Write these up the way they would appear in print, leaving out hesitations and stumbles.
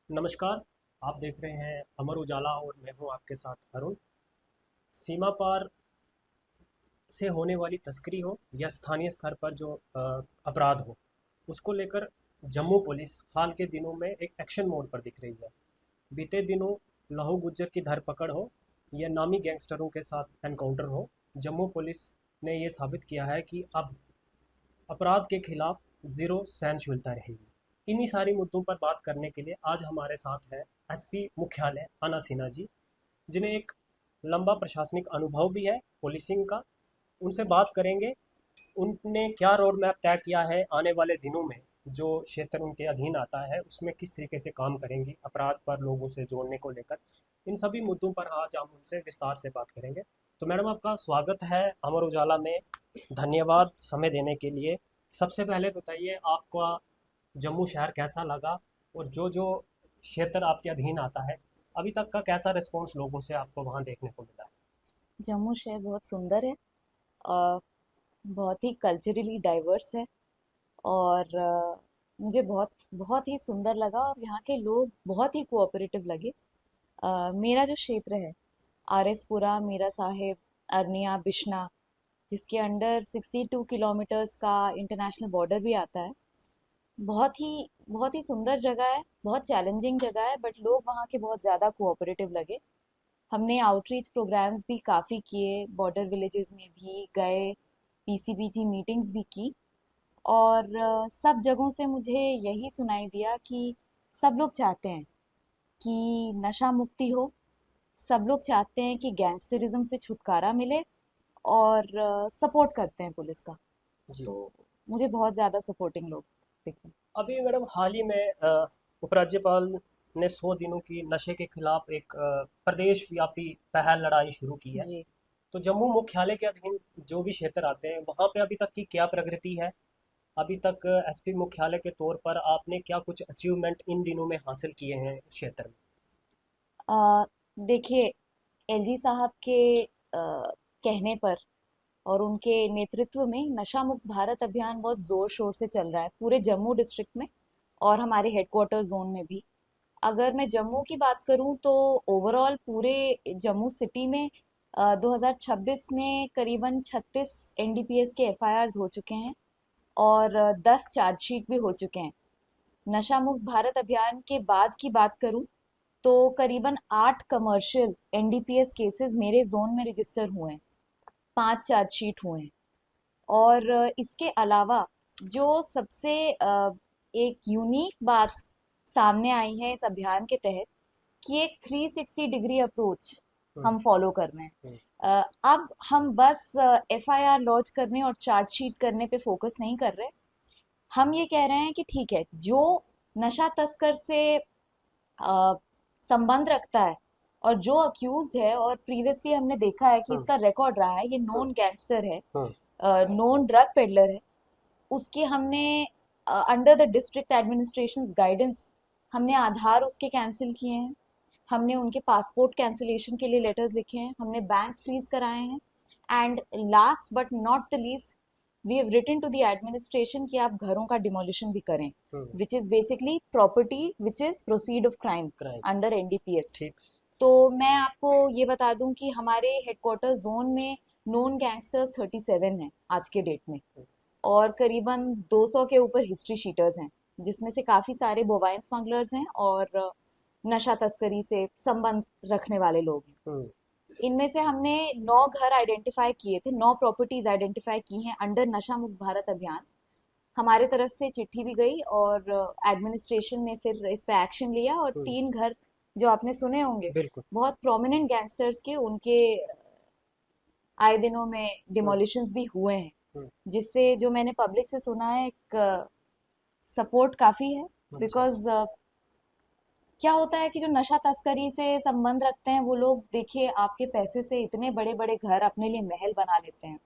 नमस्कार। आप देख रहे हैं अमर उजाला और मैं हूं आपके साथ अरुण। सीमा पार से होने वाली तस्करी हो या स्थानीय स्तर पर जो अपराध हो, उसको लेकर जम्मू पुलिस हाल के दिनों में एक एक्शन मोड पर दिख रही है। बीते दिनों लहू गुज्जर की धरपकड़ हो या नामी गैंगस्टरों के साथ एनकाउंटर हो, जम्मू पुलिस ने ये साबित किया है कि अब अपराध के खिलाफ जीरो सहनशीलता रहेगी। इन्हीं सारी मुद्दों पर बात करने के लिए आज हमारे साथ है एसपी मुख्यालय आना सिन्हा जी, जिन्हें एक लंबा प्रशासनिक अनुभव भी है पुलिसिंग का। उनसे बात करेंगे उनने क्या रोड मैप तय किया है आने वाले दिनों में, जो क्षेत्र उनके अधीन आता है उसमें किस तरीके से काम करेंगी अपराध पर लोगों से जोड़ने को लेकर। इन सभी मुद्दों पर आज हम उनसे विस्तार से बात करेंगे। तो मैडम, आपका स्वागत है अमर उजाला में। धन्यवाद समय देने के लिए। सबसे पहले बताइए, आपका जम्मू शहर कैसा लगा, और जो जो क्षेत्र आपके अधीन आता है अभी तक का कैसा रिस्पॉन्स लोगों से आपको वहाँ देखने को मिला है? जम्मू शहर बहुत सुंदर है। अ, बहुत ही कल्चरली डाइवर्स है। और मुझे बहुत बहुत ही सुंदर लगा और यहाँ के लोग बहुत ही कोऑपरेटिव लगे। मेरा जो क्षेत्र है, आर एस पुरा, मीरा साहिब, अरनिया, बिश्ना, जिसके अंडर 62 किलोमीटर्स का इंटरनेशनल बॉर्डर भी आता है। बहुत ही सुंदर जगह है, बहुत चैलेंजिंग जगह है, बट लोग वहाँ के बहुत ज़्यादा कोऑपरेटिव लगे। हमने आउटरीच प्रोग्राम्स भी काफ़ी किए, बॉर्डर विलेजेस में भी गए, पीसीबीजी मीटिंग्स भी की। और सब जगहों से मुझे यही सुनाई दिया कि सब लोग चाहते हैं कि नशा मुक्ति हो। सब लोग चाहते हैं कि गैंगस्टरिज्म से छुटकारा मिले और सपोर्ट करते हैं पुलिस का। जी। तो मुझे बहुत ज़्यादा सपोर्टिंग लोग दिखे। अभी मैडम हाल ही में उपराज्यपाल ने 100 दिनों की नशे के खिलाफ एक प्रदेश व्यापी पहल लड़ाई शुरू की है। जी। तो जम्मू मुख्यालय के अधीन जो भी क्षेत्र आते हैं वहाँ पे अभी तक की क्या प्रगति है? अभी तक एसपी मुख्यालय के तौर पर आपने क्या कुछ अचीवमेंट इन दिनों में हासिल किए हैं उस क्षेत्र में? अ, देखिए, एलजी साहब के कहने पर और उनके नेतृत्व में नशा मुक्त भारत अभियान बहुत जोर शोर से चल रहा है पूरे जम्मू डिस्ट्रिक्ट में और हमारे हेडक्वार्टर जोन में भी। अगर मैं जम्मू की बात करूं तो ओवरऑल पूरे जम्मू सिटी में 2026 में करीबन 36 एनडीपीएस के एफआईआर्स हो चुके हैं और 10 चार्जशीट भी हो चुके हैं। नशा मुक्त भारत अभियान के बाद की बात करूं तो करीबन 8 कमर्शियल एनडीपीएस केसेस मेरे जोन में रजिस्टर हुए हैं, 5 चार्जशीट हुए हैं। और इसके अलावा जो सबसे एक यूनिक बात सामने आई है इस अभियान के तहत कि एक 360 डिग्री अप्रोच हम्म। हम फॉलो कर रहे हैं। हम्म। अब हम बस एफआईआर लॉन्च करने और चार्जशीट करने पे फोकस नहीं कर रहे। हम ये कह रहे हैं कि ठीक है, जो नशा तस्कर से अ, संबंध रखता है और जो अक्यूज्ड है, और प्रीवियसली हमने देखा है कि हम्म। इसका रिकॉर्ड रहा है, ये हम्म। नोन गैंगस्टर है, हम्म। नोन ड्रग पेडलर है, उसके हमने under the district administration guidance हमने आधार उसके कैंसिल किए हैं। हमने उनके पासपोर्ट कैंसिलेशन के लिए लेटर्स लिखे हैं, हमने बैंक फ्रीज कराए हैं। And last but not the least, we have written to the administration कि आप घरों का डिमोलिशन भी करें, hmm. Which is basically property which is proceed of crime crime. Under NDPS. ठीक। तो मैं आपको ये बता दूं कि हमारे हेडक्वार्टर जोन में नोन गैंगस्टर्स 37 हैं आज के डेट में, और करीबन 200 के ऊपर हिस्ट्री शीटर्स हैं, जिसमें से काफी सारे बोवाइन स्मगलर्स हैं और नशा तस्करी से संबंध रखने वाले लोग हैं। हम्म। इनमें से हमने 9 घर आइडेंटिफाई किए थे, 9 प्रॉपर्टीज आइडेंटिफाई की हैं अंडर नशा मुक्त भारत अभियान। हमारे तरफ से चिट्ठी भी गई और एडमिनिस्ट्रेशन ने फिर इस पे एक्शन लिया, और हम्म। 3 घर जो आपने सुने होंगे, बिल्कुल। बहुत प्रोमिनेंट गैंगस्टर्स के, उनके आए दिनों में हम्म। डिमोलिशंस भी हुए हैं। हम्म। जिससे जो मैंने पब्लिक से सुना है, एक सपोर्ट काफी है। अच्छा, अच्छा। बिकॉज क्या होता है कि जो नशा तस्करी से संबंध रखते हैं वो लोग, देखिए, आपके पैसे से इतने बड़े बड़े घर अपने लिए महल बना लेते हैं,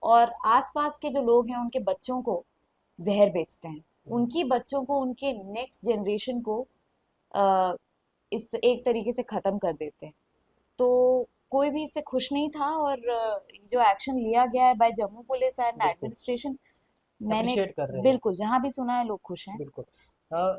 और आसपास के जो लोग हैं उनके बच्चों को जहर बेचते हैं, हम्म। उनकी बच्चों को, उनके नेक्स्ट जनरेशन को अ, इस एक तरीके से खत्म कर देते हैं। तो कोई भी इससे खुश नहीं था, और जो एक्शन लिया गया है बाय जम्मू पुलिस एंड बिल्कुल। एडमिनिस्ट्रेशन, मैंने अप्रिशिएट कर रहे हैं। बिल्कुल जहां भी सुना है लोग खुश हैं। बिल्कुल। हाँ।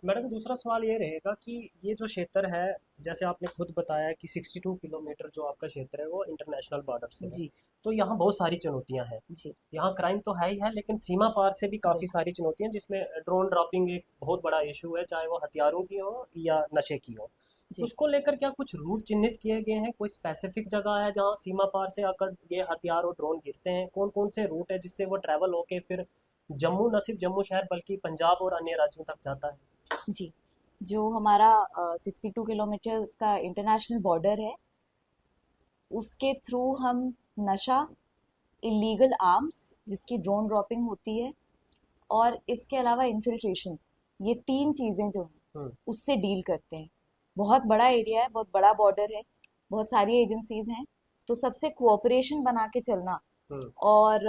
मैडम दूसरा सवाल ये रहेगा कि ये जो क्षेत्र है, जैसे आपने खुद बताया कि 62 किलोमीटर जो आपका क्षेत्र है वो इंटरनेशनल बॉर्डर से है। जी। तो यहाँ बहुत सारी चुनौतियाँ हैं। जी। यहाँ क्राइम तो है ही है, लेकिन सीमा पार से भी काफ़ी बिल्कुल। सारी चुनौतियाँ, जिसमें ड्रोन ड्रॉपिंग एक बहुत बड़ा इशू है, चाहे वो हथियारों की हो या नशे की हो। जी। उसको लेकर क्या कुछ रूट चिन्हित किए गए हैं? कोई स्पेसिफिक जगह है जहाँ सीमा पार से आकर ये हथियार और ड्रोन गिरते हैं? कौन कौन से रूट है जिससे वो ट्रैवल होके फिर जम्मू, न सिर्फ जम्मू शहर बल्कि पंजाब और अन्य राज्यों तक जाता है? जी। जो हमारा 62 किलोमीटर का इंटरनेशनल बॉर्डर है, उसके थ्रू हम नशा, इलीगल आर्म्स जिसकी ड्रोन ड्रॉपिंग होती है, और इसके अलावा इन्फिल्ट्रेशन, ये तीन चीज़ें जो हैं हम्म। उससे डील करते हैं। बहुत बड़ा एरिया है, बहुत बड़ा बॉर्डर है, बहुत सारी एजेंसीज हैं, तो सबसे कोऑपरेशन बना के चलना। हम्म। और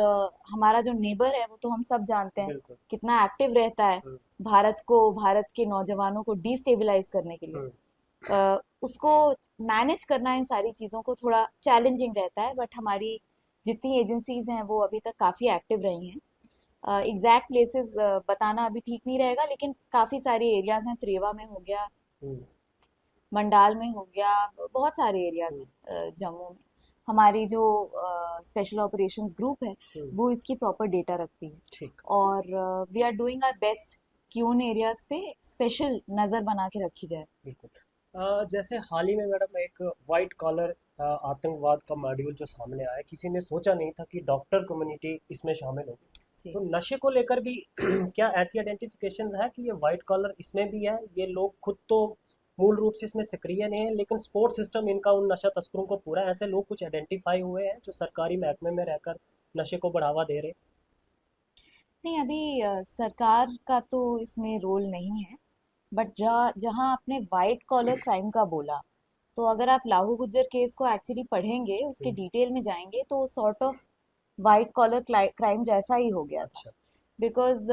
हमारा जो नेबर है वो तो हम सब जानते हैं बिल्कुल। कितना एक्टिव रहता है हम्म। भारत के नौजवानों को डिस्टेबलाइज करने के लिए। हम्म। उसको मैनेज करना इन सारी चीज़ों को थोड़ा चैलेंजिंग रहता है, बट हमारी जितनी एजेंसीज हैं वो अभी तक काफ़ी एक्टिव रही हैं। एग्जैक्ट प्लेसेस बताना अभी ठीक नहीं रहेगा, लेकिन काफ़ी सारे एरियाज हैं, त्रेवा में हो गया, हम्म। मंडाल में हो गया, बहुत सारे एरियाज हम्म। हैं जम्मू में। हमारी जो स्पेशल ऑपरेशंस ग्रुप है हम्म। वो इसकी प्रॉपर डेटा रखती है, ठीक। और we are doing our best कि उन एरियाज पे स्पेशल नज़र बना के रखी जाए। बिल्कुल। जैसे हाल ही में मैडम एक वाइट कॉलर आतंकवाद का मॉड्यूल जो सामने आया, किसी ने सोचा नहीं था कि डॉक्टर कम्युनिटी इसमें शामिल होगी। जी। तो नशे को लेकर भी क्या ऐसी आइडेंटिफिकेशन है कि ये वाइट कॉलर इसमें भी है? ये लोग खुद तो मूल रूप से इसमें सक्रिय नहीं है, लेकिन सपोर्ट सिस्टम इनका उन नशा तस्करों को पूरा है। ऐसे लोग कुछ आइडेंटिफाई हुए हैं जो सरकारी महकमे में रहकर नशे को बढ़ावा दे रहे हैं? नहीं, अभी सरकार का तो इसमें रोल नहीं है, बट जहाँ जहाँ आपने वाइट कॉलर क्राइम का बोला, तो अगर आप लाहू गुज्जर केस को एक्चुअली पढ़ेंगे, उसके हम्म। डिटेल में जाएंगे, तो sort of white collar crime जैसा ही हो गया था। अच्छा। बिकॉज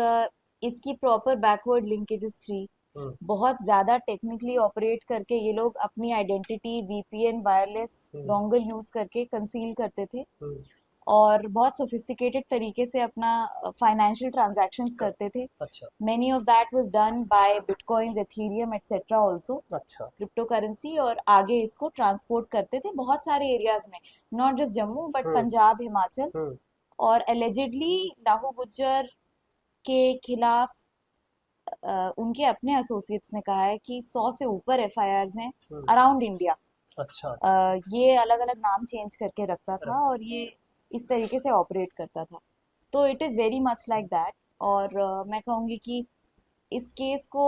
इसकी प्रॉपर बैकवर्ड लिंकेजेस थी, हम्म। बहुत ज़्यादा टेक्निकली ऑपरेट करके ये लोग अपनी आइडेंटिटी वीपीएन, वायरलेस हम्म। डोंगल यूज़ करके कंसील करते थे, हम्म। और बहुत सोफिस्टिकेटेड तरीके से अपना फाइनेंशियल ट्रांजैक्शंस कर। करते थे। अच्छा। Many of that was done by bitcoins, Ethereum etcetera also, अच्छा। क्रिप्टो करेंसी, और आगे इसको ट्रांसपोर्ट करते थे बहुत सारे एरियाज में, नॉट जस्ट जम्मू बट हम्म। पंजाब, हिमाचल। हम्म। और एलिजिडली लाहू गुज्जर के खिलाफ उनके अपने एसोसिएट्स ने कहा है कि 100 से ऊपर एफआईआर्स हैं हम्म। Around India. अच्छा। ये अलग अलग नाम चेंज करके रखता था, रखते। और ये इस तरीके से ऑपरेट करता था। तो it is very much like that. और मैं कहूँगी कि इस केस को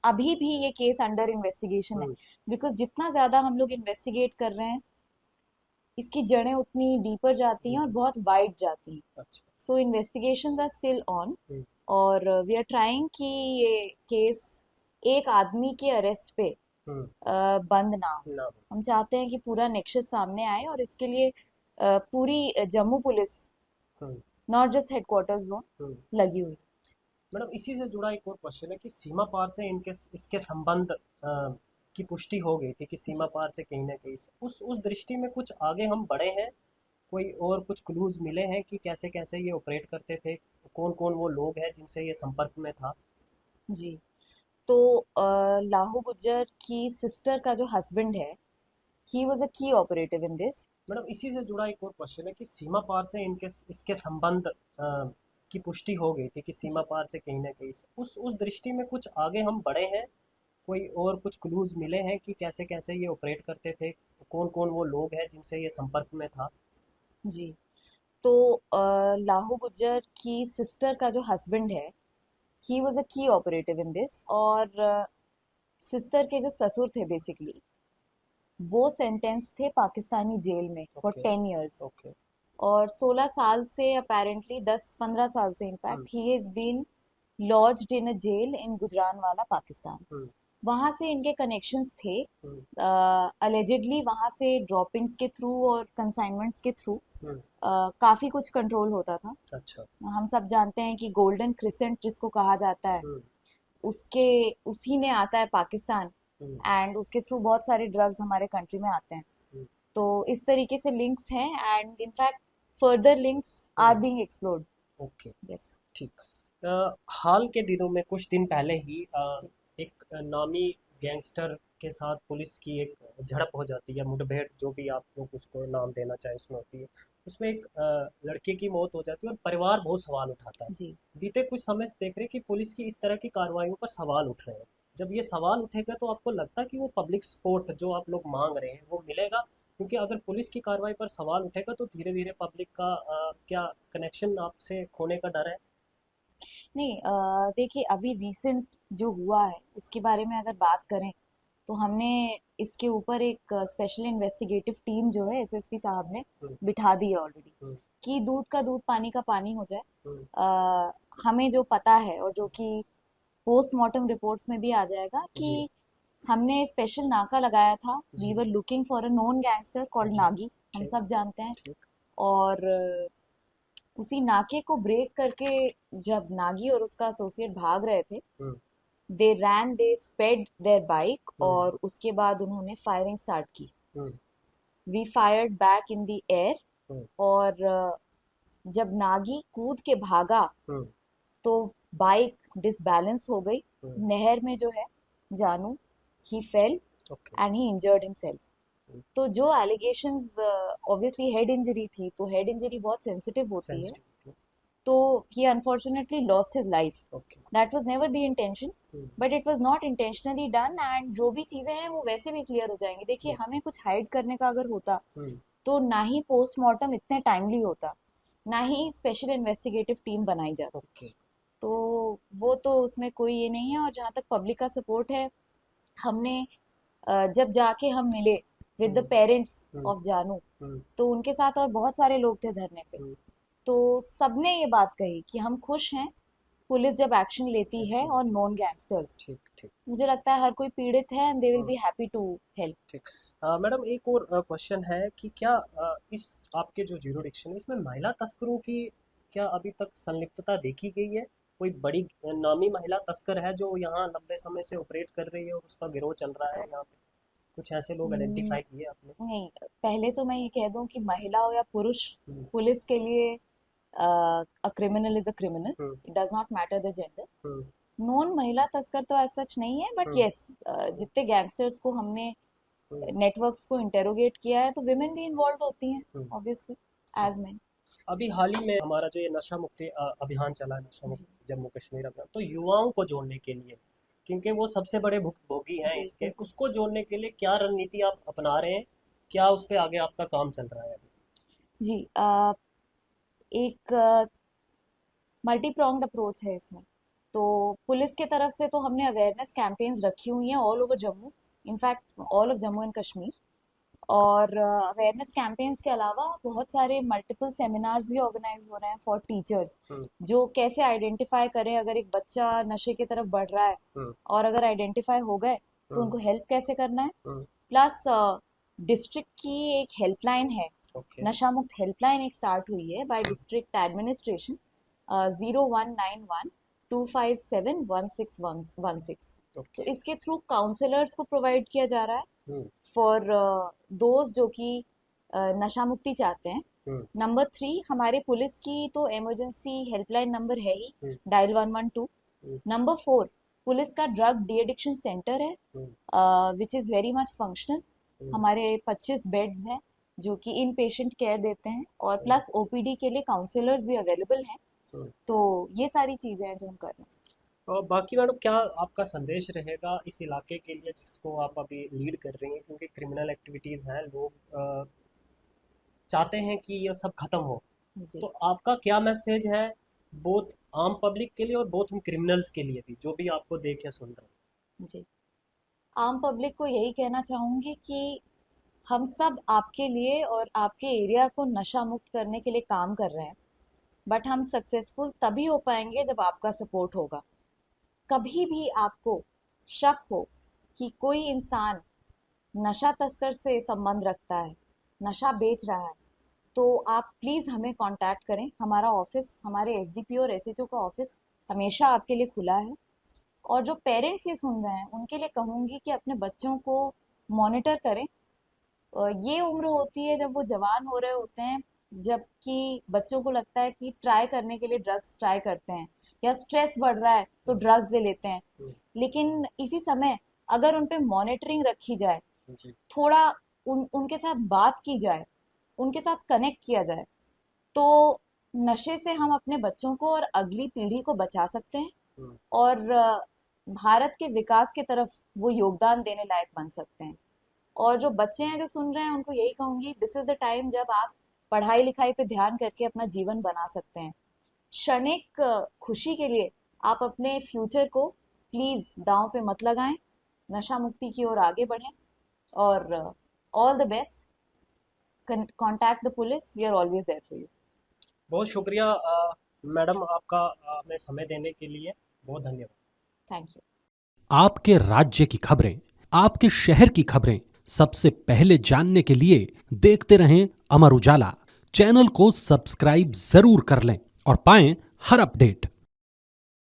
अभी भी ये केस अंडर इन्वेस्टिगेशन है, हम्म। बिकॉज जितना ज़्यादा हम लोग इन्वेस्टिगेट कर रहे हैं, इसकी जड़ें उतनी डीपर जाती हैं और हम्म। बहुत वाइड जाती हैं। अच्छा। सो इन्वेस्टिगेशंस आर स्टिल ऑन, हम्म। और वी आर ट्राइंग कि ये केस एक आदमी के अरेस्ट पे हम्म। बंद ना हो। ना। हम चाहते हैं कि पूरा नेक्सस सामने आए, और इसके लिए पूरी Jammu police, hmm. Not just headquarters zone, hmm. लगी हुई। मैडम इसी से जुड़ा एक और क्वेश्चन है कि सीमा पार से इनके इसके संबंध की पुष्टि हो गई थी कि सीमा जी। पार से कहीं ना कहीं से उस दृष्टि में कुछ आगे हम बढ़े हैं? कोई और कुछ क्लूज मिले हैं कि कैसे कैसे ये ऑपरेट करते थे? कौन कौन वो लोग हैं जिनसे ये संपर्क में था? जी। तो लाहू गुज्जर की सिस्टर का जो हस्बैंड है, ही was a key operative in this. Madam इसी से जुड़ा एक और क्वेश्चन है कि सीमा पार से इनके इसके संबंध की पुष्टि हो गई थी कि सीमा जी। पार से कहीं ना कहीं से उस दृष्टि में कुछ आगे हम बढ़े हैं? कोई और कुछ क्लूज मिले हैं कि कैसे कैसे ये ऑपरेट करते थे? कौन कौन वो लोग हैं जिनसे ये संपर्क में था? जी। तो लाहू गुज्जर की सिस्टर का जो हस्बैंड है, ही was a key operative in this, और सिस्टर के जो ससुर थे बेसिकली, वो सेंटेंस थे पाकिस्तानी जेल में फॉर ओके। 10 years। ओके। और 16 साल से, अपेरेंटली 10-15 साल से hmm. In fact, he has been lodged in a jail in Gujranwala, Pakistan. Hmm. वहां से इनके कनेक्शंस थे, हम्म। अलेजिडली वहां से ड्रॉपिंग्स के थ्रू और कंसाइनमेंट्स के थ्रू हम्म। काफी कुछ कंट्रोल होता था। अच्छा। हम सब जानते हैं कि गोल्डन क्रिसेंट जिसको कहा जाता है, हम्म। उसके उसी में आता है पाकिस्तान, हम्म। एंड उसके थ्रू बहुत सारे ड्रग्स हमारे कंट्री में आते हैं। हम्म। तो इस तरीके से लिंक्स हैं, and in fact further links are hmm. Being explored. Okay. Yes. ठीक। हाल के दिनों में कुछ दिन पहले ही जी एक नामी गैंगस्टर के साथ पुलिस की एक झड़प हो जाती है, मुठभेड़ जो भी आप लोग उसको नाम देना चाहे उसमें होती है। उसमें एक लड़के की मौत हो जाती है और परिवार बहुत सवाल उठाता है। जी। बीते कुछ समय से देख रहे हैं कि पुलिस की इस तरह की कार्रवाइयों पर सवाल उठ रहे हैं। जब ये सवाल उठेगा तो आपको लगता है कि वो पब्लिक सपोर्ट जो आप लोग मांग रहे हैं वो मिलेगा? क्योंकि अगर पुलिस की कार्रवाई पर सवाल उठेगा तो धीरे धीरे पब्लिक का क्या कनेक्शन आपसे खोने का डर है? नहीं, देखिए अभी रिसेंट जो हुआ है उसके बारे में अगर बात करें तो हमने इसके ऊपर एक स्पेशल इन्वेस्टिगेटिव टीम जो है एसएसपी साहब ने हम्म। बिठा दी है ऑलरेडी, हम्म। कि दूध का दूध पानी का पानी हो जाए। हम्म। हमें जो पता है और जो कि पोस्टमार्टम रिपोर्ट्स में भी आ जाएगा जी। कि हमने स्पेशल नाका लगाया था। We ji. Were looking for a known gangster called जी। नागी, हम ठीक। सब जानते हैं। ठीक। और उसी नाके को ब्रेक करके जब नागी और उसका एसोसिएट भाग रहे थे, hmm. They sped their bike hmm. और उसके बाद उन्होंने फायरिंग स्टार्ट की। Hmm. We fired back in the air. Hmm. और जब नागी कूद के भागा हम्म। तो बाइक डिसबैलेंस हो गई हम्म। नहर में जो है। Janu, he fell okay. And he injured himself. तो जो एलिगेशंस, ऑब्वियसली हेड इंजरी थी, तो हेड इंजरी बहुत सेंसिटिव होती है। सेंसिटिव। तो ही unfortunately lost his life. Okay. That was never the intention, hmm. But it was not intentionally done. And जो भी चीजें हैं वो वैसे भी क्लियर हो जाएंगी। देखिए, ओके। हमें कुछ हाइड करने का अगर होता हम्म। तो ना ही पोस्टमार्टम इतने टाइमली होता, ना ही स्पेशल इन्वेस्टिगेटिव टीम बनाई जाती। ओके। तो वो तो उसमें कोई ये नहीं है। और जहाँ तक पब्लिक का सपोर्ट है, हमने जब जाके हम मिले with the hmm. Parents hmm. Of जानू, हम्म। तो उनके साथ और बहुत सारे लोग थे धरने पे। हम्म। तो सबने ये बात कही कि हम खुश हैं पुलिस जब एक्शन लेती है एक्शन और लेते नॉन गैंगस्टर्स। हैं। ठीक। ठीक। मुझे लगता है हर कोई पीड़ित है and they will hmm. Be happy to help. ठीक। मैडम एक और क्वेश्चन है कि क्या इस आपके जो ज्यूरिडिक्शन है इसमें महिला तस्करों की क्या अभी तक संलिप्तता देखी गई है? कोई बड़ी नामी महिला तस्कर है जो यहाँ लंबे समय से ऑपरेट कर रही है और उसका गिरोह चल रहा है यहाँ पे? कुछ ऐसे लोग आइडेंटिफाई किए आपने? नहीं, पहले तो मैं ये कह दूं कि महिला हो या पुरुष, हम्म। पुलिस के लिए a criminal is a criminal. Hmm. It does not matter the gender. Hmm. Non महिला तस्कर तो एज सच नहीं है, बट हम्म। यस, हम्म। जितने गैंगस्टर्स को हमने हम्म। नेटवर्क्स को इंटेरोगेट किया है तो विमेन भी इन्वॉल्व होती हैं, हम्म। ऑब्वियसली, ठीक। एज मेन। अभी हाल ही में हमारा जो ये नशा मुक्ति अभियान चला है, नशा जी मुक्त जम्मू कश्मीर अभियान, तो युवाओं को जोड़ने के लिए, क्योंकि वो सबसे बड़े भुक्तभोगी हैं जी इसके, बिल्कुल। उसको जोड़ने के लिए क्या रणनीति आप अपना रहे हैं? क्या उस पे आगे आपका काम चल रहा है अभी? जी, एक मल्टी प्रोंग्ड अप्रोच है इसमें। तो पुलिस की तरफ से तो हमने अवेयरनेस कैंपेन्स रखी हुई हैं all over Jammu, in fact all of Jammu and Kashmir. और अवेयरनेस कैंपेन्स के अलावा बहुत सारे मल्टीपल सेमिनार्स भी ऑर्गेनाइज हो रहे हैं फॉर टीचर्स, हम्म। जो कैसे आइडेंटिफाई करें अगर एक बच्चा नशे की तरफ बढ़ रहा है, हम्म। और अगर आइडेंटिफाई हो गए तो हम्म। उनको हेल्प कैसे करना है। हम्म। प्लस डिस्ट्रिक्ट की एक हेल्पलाइन है, ओके। नशा मुक्त हेल्पलाइन एक स्टार्ट हुई है बाय डिस्ट्रिक्ट एडमिनिस्ट्रेशन, 0191 257 16 1 6। तो ओके। इसके थ्रू काउंसलर्स को प्रोवाइड किया जा रहा है हम्म। फॉर दोज जो कि नशा मुक्ति चाहते हैं। हम्म। नंबर 3, हमारे पुलिस की तो इमरजेंसी हेल्पलाइन नंबर है ही, hmm. Dial 112। Hmm. Number 4, police का ड्रग डी एडिक्शन सेंटर है, hmm. Which is very much functional. Hmm. हमारे 25 बेड्स हैं जो कि इन पेशेंट केयर देते हैं, और हम्म। प्लस ओपीडी के लिए काउंसलर्स भी अवेलेबल हैं। हम्म। तो ये सारी चीज़ें हैं जो हम कर रहे हैं। और बाकी मैडम क्या आपका संदेश रहेगा इस इलाके के लिए जिसको आप अभी लीड कर रही हैं, क्योंकि क्रिमिनल एक्टिविटीज़ हैं, लोग चाहते हैं कि ये सब खत्म हो, तो जी आपका क्या मैसेज है बोथ आम पब्लिक के लिए और बोथ हम क्रिमिनल्स के लिए भी जो भी आपको देख या सुन रहे जी, आम पब्लिक को यही कहना चाहूँगी कि हम सब आपके लिए और आपके एरिया को नशा मुक्त करने के लिए काम कर रहे हैं, बट हम सक्सेसफुल तभी हो पाएंगे जब आपका सपोर्ट होगा। कभी भी आपको शक हो कि कोई इंसान नशा तस्कर से संबंध रखता है, नशा बेच रहा है, तो आप प्लीज़ हमें कांटेक्ट करें। हमारा ऑफिस, हमारे एसडीपीओ और एसएचओ का ऑफिस हमेशा आपके लिए खुला है। और जो पेरेंट्स ये सुन रहे हैं उनके लिए कहूँगी कि अपने बच्चों को मॉनिटर करें। ये उम्र होती है जब वो जवान हो रहे होते हैं, जबकि बच्चों को लगता है कि ट्राई करने के लिए ड्रग्स ट्राई करते हैं, या स्ट्रेस बढ़ रहा है तो ड्रग्स ले लेते हैं। हम्म, लेकिन इसी समय अगर उन पे मॉनिटरिंग रखी जाए, जी। थोड़ा उनके साथ बात की जाए, उनके साथ कनेक्ट किया जाए, तो नशे से हम अपने बच्चों को और अगली पीढ़ी को बचा सकते हैं, हम्म, और भारत के विकास की तरफ वो योगदान देने लायक बन सकते हैं। और जो बच्चे हैं जो सुन रहे हैं, उनको यही कहूंगी, दिस इज द टाइम जब आप पढ़ाई लिखाई पे ध्यान करके अपना जीवन बना सकते हैं। क्षणिक खुशी के लिए आप अपने फ्यूचर को प्लीज दांव पे मत लगाएं, नशा मुक्ति की ओर आगे बढ़ें। और all the best, contact the police, we are always there for you. बहुत शुक्रिया मैडम आपका हमें समय देने के लिए। बहुत धन्यवाद। Thank you. आपके राज्य की खबरें, आपके शहर की खबरें सबसे पहले जानने के लिए देखते रहें अमर उजाला। चैनल को सब्सक्राइब जरूर कर लें और पाएं हर अपडेट।